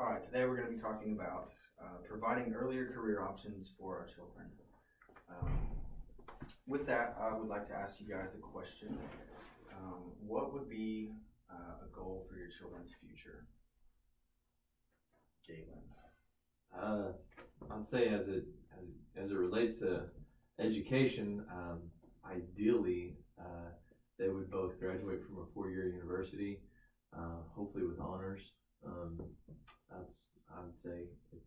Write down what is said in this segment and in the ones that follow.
All right, today we're going to be talking about providing earlier career options for our children. With that, I would like to ask you guys a question. What would be a goal for your children's future? Galen. I'd say as it relates to education, ideally they would both graduate from a 4-year university, hopefully with honors. I would say if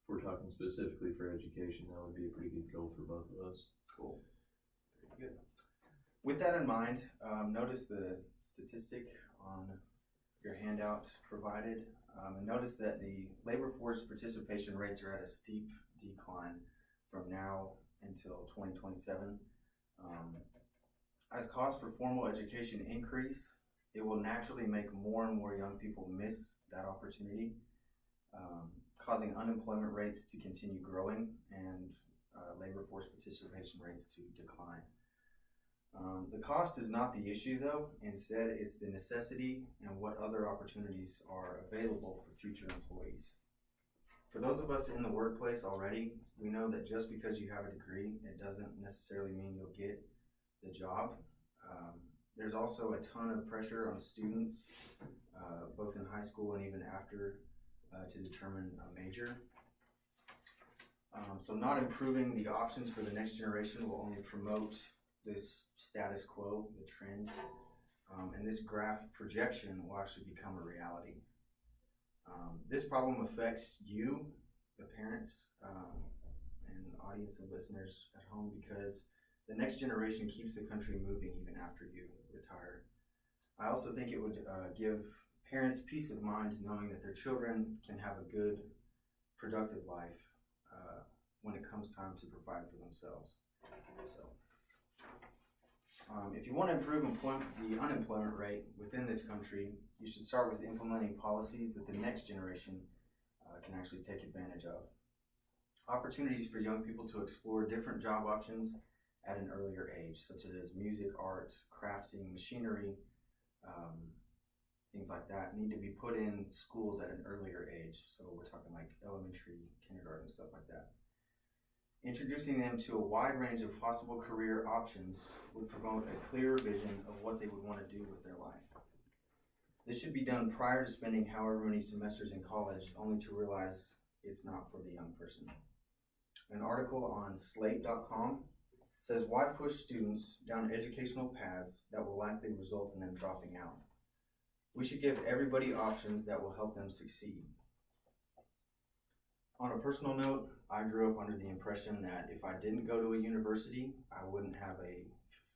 we're talking specifically for education, that would be a pretty good goal for both of us. Cool. Very good. With that in mind, notice the statistic on your handout provided, and notice that the labor force participation rates are at a steep decline from now until 2027. As costs for formal education increase, it will naturally make more and more young people miss that opportunity, causing unemployment rates to continue growing and labor force participation rates to decline. The cost is not the issue though. Instead, it's the necessity and what other opportunities are available for future employees. For those of us in the workplace already, we know that just because you have a degree, it doesn't necessarily mean you'll get the job. There's also a ton of pressure on students, both in high school and even after, to determine a major. So not improving the options for the next generation will only promote this status quo, the trend, and this graph projection will actually become a reality. This problem affects you, the parents, and audience and listeners at home, because the next generation keeps the country moving even after you retire. I also think it would give parents peace of mind knowing that their children can have a good, productive life when it comes time to provide for themselves. So, if you want to improve the unemployment rate within this country, you should start with implementing policies that the next generation can actually take advantage of. Opportunities for young people to explore different job options at an earlier age, such as music, art, crafting, machinery, things like that, need to be put in schools at an earlier age. So we're talking like elementary, kindergarten, stuff like that. Introducing them to a wide range of possible career options would promote a clearer vision of what they would want to do with their life. This should be done prior to spending however many semesters in college, only to realize it's not for the young person. An article on slate.com says, why push students down educational paths that will likely result in them dropping out? We should give everybody options that will help them succeed. On a personal note, I grew up under the impression that if I didn't go to a university, I wouldn't have a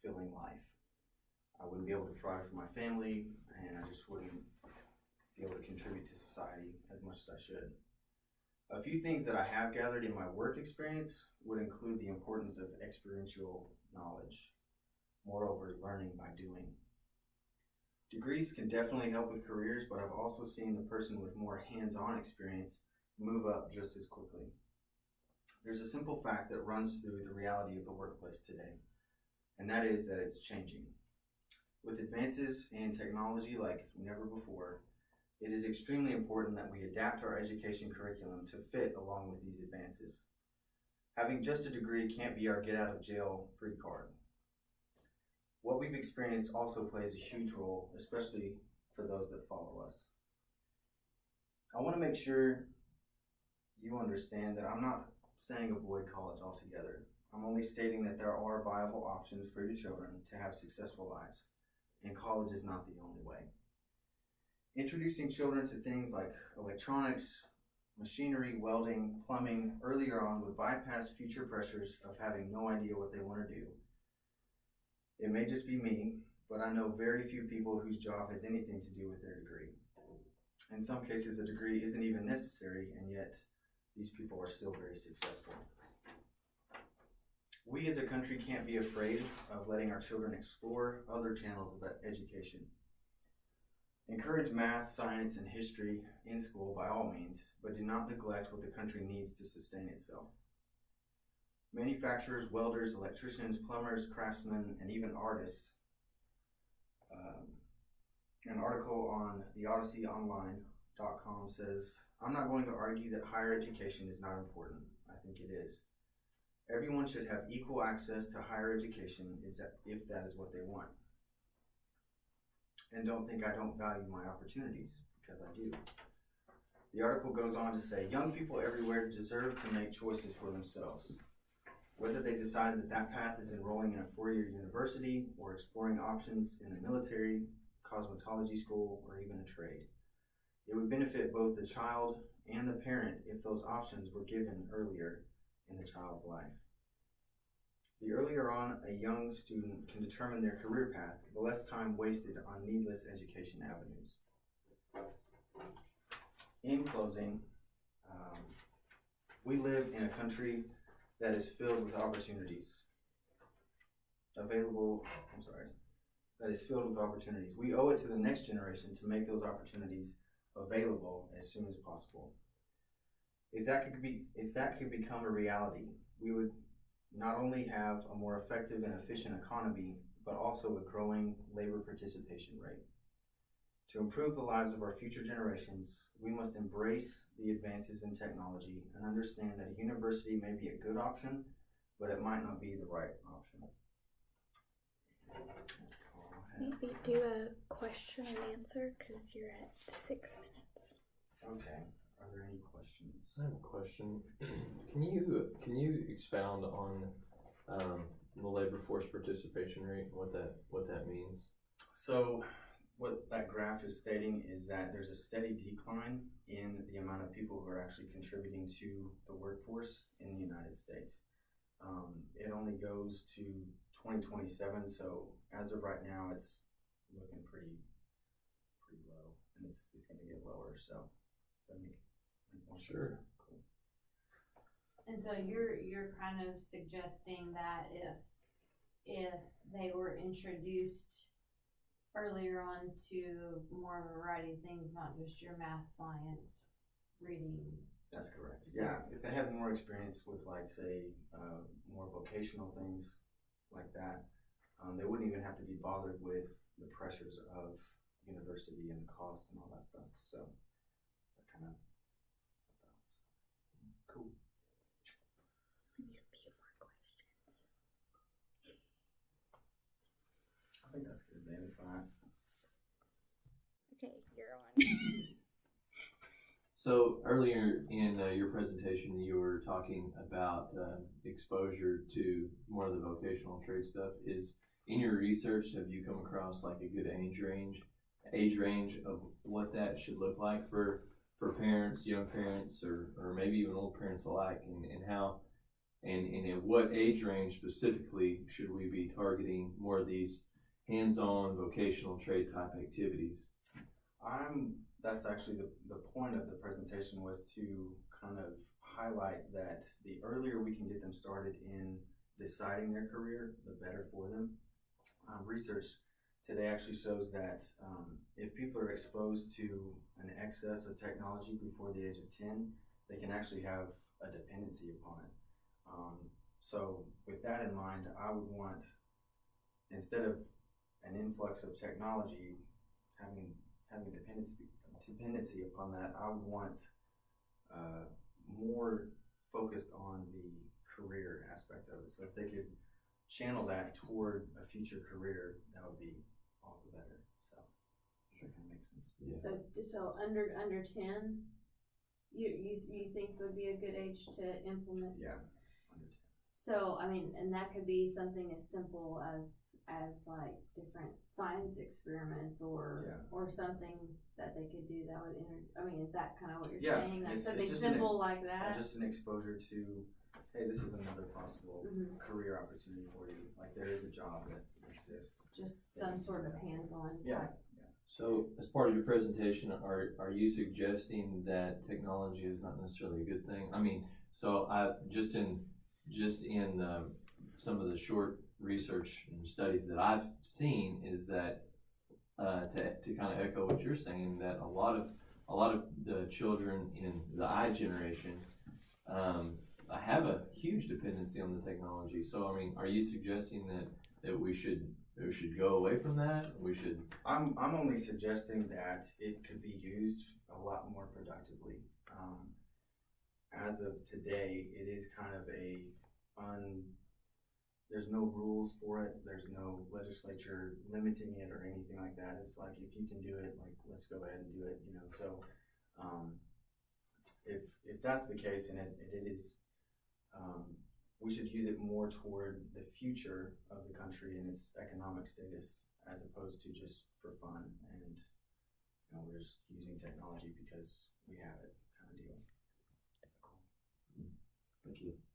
fulfilling life. I wouldn't be able to provide for my family, and I just wouldn't be able to contribute to society as much as I should. A few things that I have gathered in my work experience would include the importance of experiential knowledge, moreover, learning by doing. Degrees can definitely help with careers, but I've also seen the person with more hands-on experience move up just as quickly. There's a simple fact that runs through the reality of the workplace today, and that is that it's changing. With advances in technology like never before, it is extremely important that we adapt our education curriculum to fit along with these advances. Having just a degree can't be our get-out-of-jail-free card. What we've experienced also plays a huge role, especially for those that follow us. I want to make sure you understand that I'm not saying avoid college altogether. I'm only stating that there are viable options for your children to have successful lives, and college is not the only way. Introducing children to things like electronics, machinery, welding, plumbing earlier on would bypass future pressures of having no idea what they want to do. It may just be me, but I know very few people whose job has anything to do with their degree. In some cases, a degree isn't even necessary, and yet these people are still very successful. We as a country can't be afraid of letting our children explore other channels of education. Encourage math, science, and history in school by all means, but do not neglect what the country needs to sustain itself. Manufacturers, welders, electricians, plumbers, craftsmen, and even artists. An article on the Odyssey Online Persuasion.com says, "I'm not going to argue that higher education is not important. I think it is. Everyone should have equal access to higher education if that is what they want. And don't think I don't value my opportunities, because I do." The article goes on to say, "Young people everywhere deserve to make choices for themselves. Whether they decide that that path is enrolling in a four-year university or exploring options in the military, cosmetology school, or even a trade. It would benefit both the child and the parent if those options were given earlier in the child's life. The earlier on a young student can determine their career path, the less time wasted on needless education avenues." In closing, we live in a country that is filled with opportunities. That is filled with opportunities. We owe it to the next generation to make those opportunities available as soon as possible. If that could become a reality, we would not only have a more effective and efficient economy, but also a growing labor participation rate. To improve the lives of our future generations, we must embrace the advances in technology and understand that a university may be a good option, but it might not be the right option. That's all I have. Maybe do a question and answer, because you're at the 6 minutes. Okay. Are there any questions? I have a question. Can you expound on the labor force participation rate and what that means? So what that graph is stating is that there's a steady decline in the amount of people who are actually contributing to the workforce in the United States. It only goes to 2027, so as of right now, it's looking pretty low, and it's going to get lower. So does that make more sense? Sure. Cool. And so you're kind of suggesting that if they were introduced earlier on to more of a variety of things, not just your math, science, reading. That's correct. Yeah, if they have more experience with, like, say, more vocational things like that, they wouldn't even have to be bothered with the pressures of university and the costs and all that stuff. So that kind of cool. Maybe a few more questions. I think that's good, man. It's fine. Okay, you're on. So earlier in your presentation, you were talking about exposure to more of the vocational trade stuff. In your research, have you come across like a good age range of what that should look like for parents, young parents, or maybe even old parents alike, and how, and in what age range specifically should we be targeting more of these hands-on vocational trade type activities? That's actually the point of the presentation, was to kind of highlight that the earlier we can get them started in deciding their career, the better for them. Research today actually shows that if people are exposed to an excess of technology before the age of 10, they can actually have a dependency upon it. So with that in mind, I would want, instead of an influx of technology, having dependency upon that, I would want more focused on the career aspect of it. So if they could channel that toward a future career, that would be all the better. So that kind of makes sense. Yeah. So under 10, you think would be a good age to implement? Yeah, under 10. So I mean, and that could be something as simple as like different science experiments or something that they could do that would is that kind of what you're saying? Like something simple like that? Just an exposure to, hey, this is another possible career opportunity for you. Like, there is a job that exists. Just some sort of hands-on. Yeah. So as part of your presentation, are you suggesting that technology is not necessarily a good thing? I mean, so I just in some of the short research and studies that I've seen is that to kind of echo what you're saying, that a lot of the children in the I generation have a huge dependency on the technology. So I mean, are you suggesting that we should go away from that? We should. I'm only suggesting that it could be used a lot as of today, it is kind of there's no rules for it. There's no legislature limiting it or anything like that. It's like, if you can do it, like, let's go ahead and do it, so, if that's the case, and it is, we should use it more toward the future of the country and its economic status, as opposed to just for fun, and, we're just using technology because we have it, kind of deal. Thank you.